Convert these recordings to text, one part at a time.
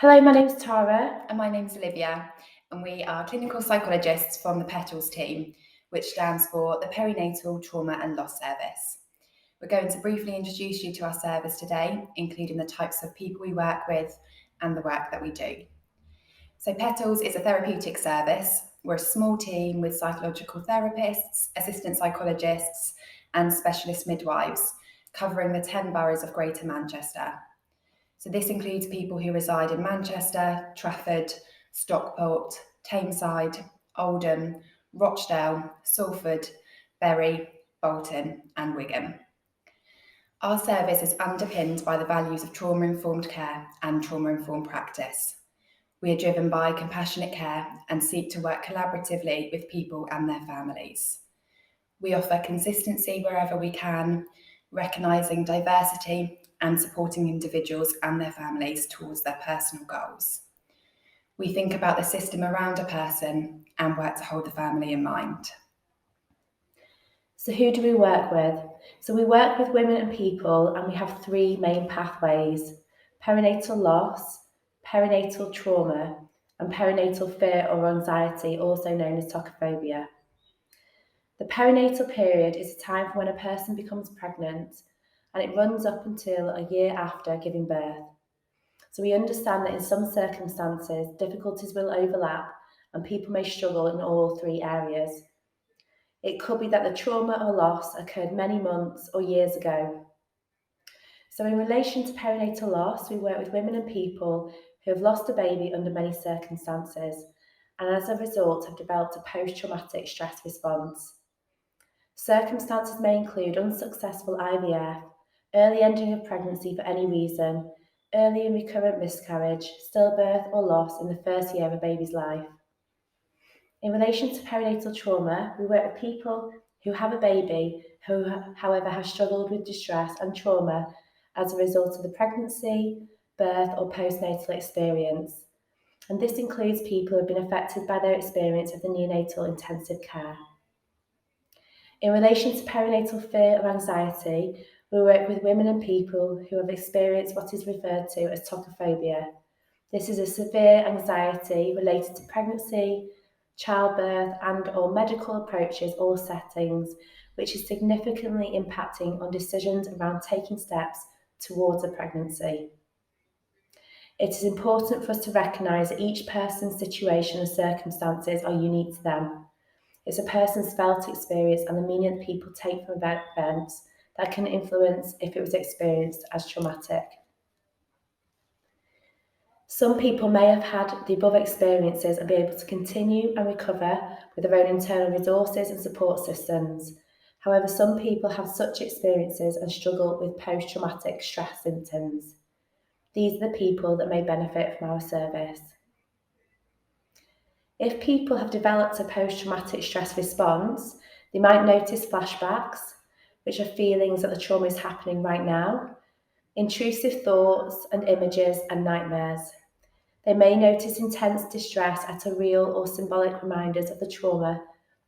Hello, my name's Tara. And my name's Olivia, and we are clinical psychologists from the PeTALS team, which stands for the Perinatal Trauma and Loss Service. We're going to briefly introduce you to our service today, including the types of people we work with and the work that we do. So PeTALS is a therapeutic service. We're a small team with psychological therapists, assistant psychologists, and specialist midwives, covering the 10 boroughs of Greater Manchester. So this includes people who reside in Manchester, Trafford, Stockport, Tameside, Oldham, Rochdale, Salford, Bury, Bolton and Wigan. Our service is underpinned by the values of trauma-informed care and trauma-informed practice. We are driven by compassionate care and seek to work collaboratively with people and their families. We offer consistency wherever we can, recognising diversity and supporting individuals and their families towards their personal goals. We think about the system around a person and work to hold the family in mind. So who do we work with? So we work with women and people, and we have three main pathways: perinatal loss, perinatal trauma, and perinatal fear or anxiety, also known as tocophobia. The perinatal period is a time for when a person becomes pregnant, and it runs up until a year after giving birth. So we understand that in some circumstances, difficulties will overlap and people may struggle in all three areas. It could be that the trauma or loss occurred many months or years ago. So in relation to perinatal loss, we work with women and people who have lost a baby under many circumstances and as a result have developed a post-traumatic stress response. Circumstances may include unsuccessful IVF, early ending of pregnancy for any reason, early and recurrent miscarriage, stillbirth or loss in the first year of a baby's life. In relation to perinatal trauma, we work with people who have a baby who, however, have struggled with distress and trauma as a result of the pregnancy, birth or postnatal experience. And this includes people who have been affected by their experience of the neonatal intensive care. In relation to perinatal fear or anxiety, we work with women and people who have experienced what is referred to as tocophobia. This is a severe anxiety related to pregnancy, childbirth and or medical approaches or settings, which is significantly impacting on decisions around taking steps towards a pregnancy. It is important for us to recognise that each person's situation and circumstances are unique to them. It's a person's felt experience and the meaning that people take from events that can influence if it was experienced as traumatic. Some people may have had the above experiences and be able to continue and recover with their own internal resources and support systems. However, some people have such experiences and struggle with post-traumatic stress symptoms. These are the people that may benefit from our service. If people have developed a post-traumatic stress response, they might notice flashbacks, which are feelings that the trauma is happening right now, intrusive thoughts and images and nightmares. They may notice intense distress at a real or symbolic reminders of the trauma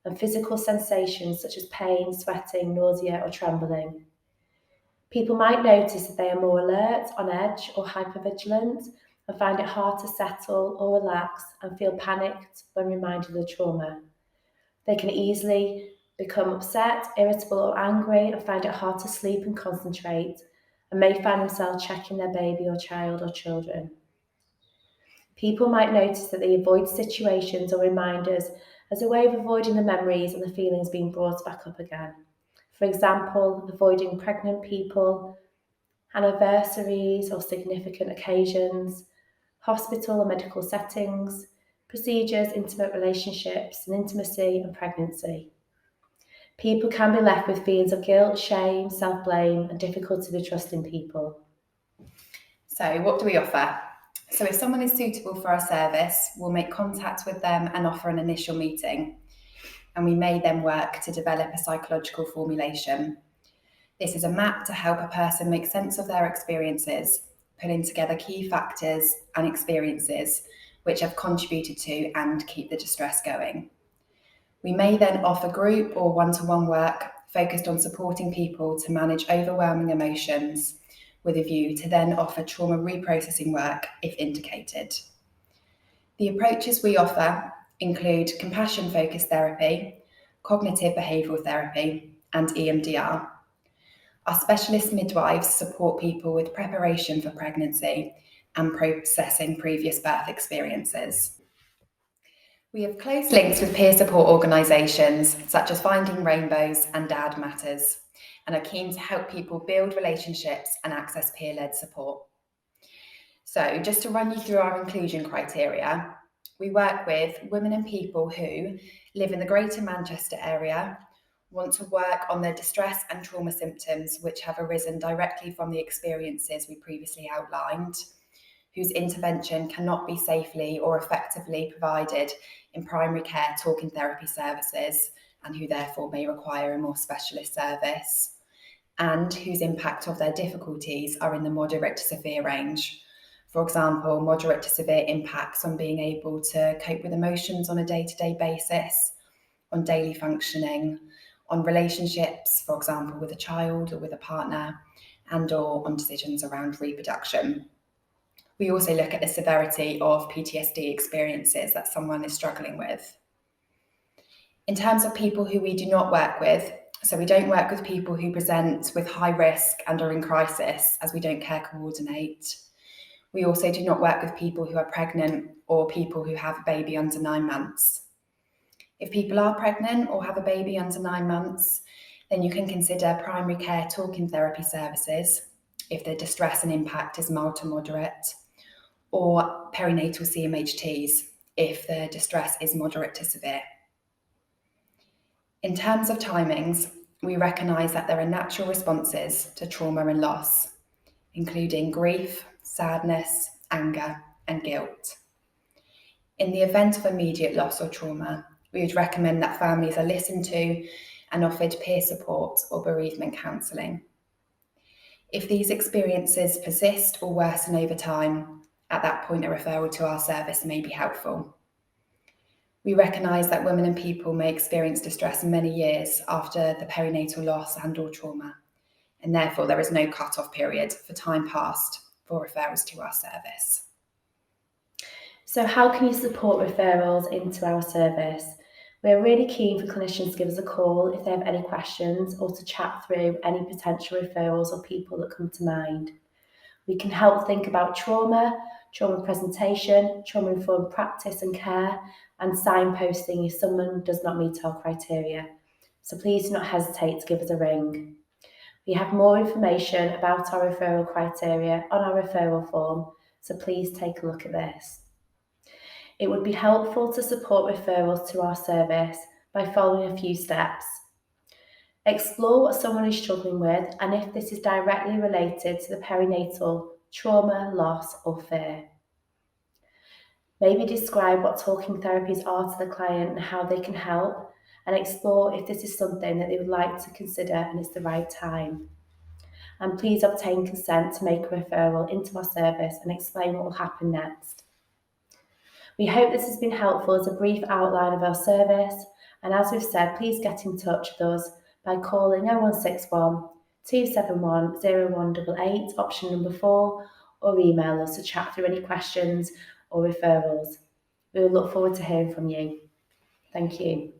and physical sensations such as pain, sweating, nausea or trembling. People might notice that they are more alert, on edge or hypervigilant and find it hard to settle or relax and feel panicked when reminded of the trauma. They can easily become upset, irritable or angry and find it hard to sleep and concentrate and may find themselves checking their baby or child or children. People might notice that they avoid situations or reminders as a way of avoiding the memories and the feelings being brought back up again. For example, avoiding pregnant people, anniversaries or significant occasions, hospital or medical settings, procedures, intimate relationships, and intimacy and pregnancy. People can be left with feelings of guilt, shame, self-blame, and difficulty with trusting people. So what do we offer? So if someone is suitable for our service, we'll make contact with them and offer an initial meeting. And we may then work to develop a psychological formulation. This is a map to help a person make sense of their experiences, pulling together key factors and experiences which have contributed to and keep the distress going. We may then offer group or one-to-one work focused on supporting people to manage overwhelming emotions, with a view to then offer trauma reprocessing work if indicated. The approaches we offer include compassion-focused therapy, cognitive behavioural therapy, and EMDR. Our specialist midwives support people with preparation for pregnancy and processing previous birth experiences. We have close links with peer support organisations such as Finding Rainbows and Dad Matters, and are keen to help people build relationships and access peer-led support. So just to run you through our inclusion criteria, we work with women and people who live in the Greater Manchester area, want to work on their distress and trauma symptoms which have arisen directly from the experiences we previously outlined, whose intervention cannot be safely or effectively provided in primary care talking therapy services, and who therefore may require a more specialist service, and whose impact of their difficulties are in the moderate to severe range. For example, moderate to severe impacts on being able to cope with emotions on a day-to-day basis, on daily functioning, on relationships, for example, with a child or with a partner, and/or on decisions around reproduction. We also look at the severity of PTSD experiences that someone is struggling with. In terms of people who we do not work with, so we don't work with people who present with high risk and are in crisis, as we don't care coordinate. We also do not work with people who are pregnant or people who have a baby under 9 months. If people are pregnant or have a baby under 9 months, then you can consider primary care talking therapy services if the distress and impact is mild to moderate, or perinatal CMHTs if the distress is moderate to severe. In terms of timings, we recognise that there are natural responses to trauma and loss, including grief, sadness, anger, and guilt. In the event of immediate loss or trauma, we would recommend that families are listened to and offered peer support or bereavement counselling. If these experiences persist or worsen over time, at that point a referral to our service may be helpful. We recognise that women and people may experience distress many years after the perinatal loss and/or trauma, and therefore there is no cut-off period for time passed for referrals to our service. So how can you support referrals into our service? We're really keen for clinicians to give us a call if they have any questions or to chat through any potential referrals or people that come to mind. We can help think about trauma presentation, trauma-informed practice and care, and signposting if someone does not meet our criteria. So please do not hesitate to give us a ring. We have more information about our referral criteria on our referral form, so please take a look at this. It would be helpful to support referrals to our service by following a few steps. Explore what someone is struggling with and if this is directly related to the perinatal trauma, loss, or fear. Maybe describe what talking therapies are to the client and how they can help, and explore if this is something that they would like to consider and it's the right time. And please obtain consent to make a referral into our service and explain what will happen next. We hope this has been helpful as a brief outline of our service, and as we've said, please get in touch with us by calling 0161 271 0188, option number 4, or email us to chat through any questions or referrals. We will look forward to hearing from you. Thank you.